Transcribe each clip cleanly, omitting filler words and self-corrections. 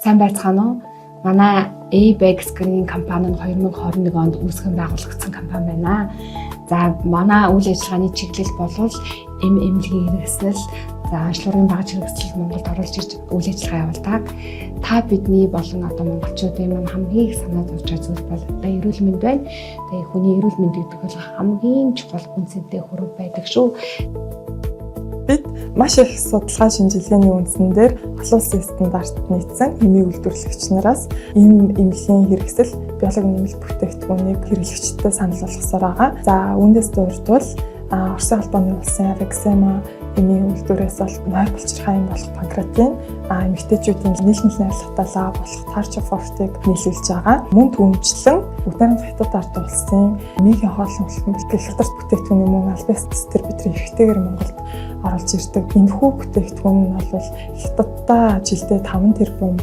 Сайн байцгаана уу? Манай A-Bags-ийн компани нь 2021 онд үүсгэн байгуулагдсан компани байна. За манай үйл ажиллагааны чиглэл бол эмнэлгийн хэрэгсэл, анхлуурын багаж хэрэгсэл Монголд оруулж ирж үйл ажиллагаа явуулдаг. Та бидний болон одоо монголчуудын маань хамгийн их санаа зовж байгаа зүйл бол эрүүл мэнд байна. Тэгээ хүний эрүүл мэнд гэдэг бол хамгийн чухал үнцэнтэй хөрөв байдаг шүү. Бид маш их судалгаа шинжилгээний үндсэн дээр олон улсын стандартад нийцсэн эмийн үйлдвэрлэгч нараас эмнэлгийн хэрэгсэл биологи нэмэлт бүтээгдэхүүнийг хэрэглэгчдэд санал болгосоор байгаа. За үүнээс дурдвал Оросын албаны улсын Рексема эмийн үйлдвэрээс бол нойр булчирхай эм болох панкратин, эмэгтэйчүүдийн нийлмэл найрлагатай лав болох тарчофортыг нийлүүлж байгаа. Мөн түүнчлэн бүгдээрээ хятад ард улсын эмийн хооллон хялбар бүтээгдэхүүний мөн альбестер бидний эрхтэйгээр Монголд оруулж ирдэг. Энэхүү бүтээгдэхүүн нь бол хятадтай жилдээ 5 тэрбум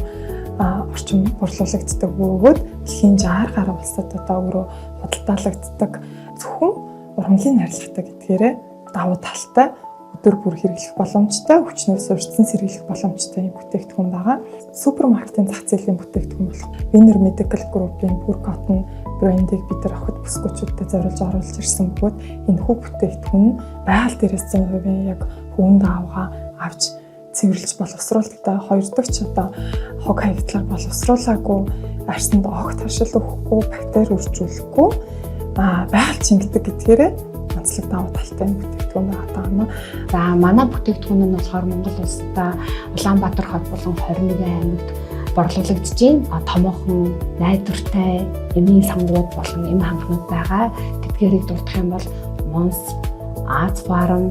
орчим борлуулагддаг бөгөөд дэлхийн 60 гаруй улсад одоо өөрөө худалдаалагддаг. Зөвхөн ургамлын найрлагатай гэдгээрээ давуу талтай өдөр бүр хэрэглэх боломжтой, хүчнээс урьдчилан сэргийлэх боломжтой юм бүтээгдэхүүн байгаа. Супермаркетын зах зээлийн бүтээгдэхүүн болох Winner Medical Group-ийн Pure Cotton брендийг бид нар охид бүсгүүчүүдэд зориулж оруулж ирсэн бөгөөд энэхүү бүтээгдэхүүн нь байгаль дээрээс 100% яг хүнд авгаа авч цэвэрлж боловсруулалтаа 2 дахь ч одоо хог хаягдлаар боловсруулаагүй, арсанд огт харшил өгөхгүй, бактери үржүүлэхгүй байгаль чингдэг гэдгээрээ онцлог давуу талтай бүтээгдэхүүн байгаа юм. За манай бүтээгдэхүүн нь болохоор Монгол улстай Улаанбаатар хот болон 21 аймагт борлуулагдж байна. Томоохон найдвартай эмийн сангууд болон эм ханхнууд байгаа. Тэдгээрийг дурдах юм бол Монс, Аз фарм,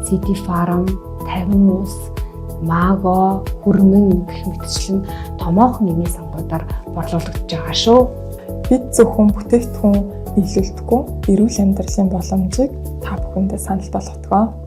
City фарм, 50 ус, Маго, Хүрмэн гэх мэтчлэн томоохон эмийн сангуудаар борлуулагдж байгаа шүү. Бид зөвхөн бүтээгдэхүүн нийлүүлдэггүй, эрүүл амьдралын боломжийг та бүхэндээ санал болгодог.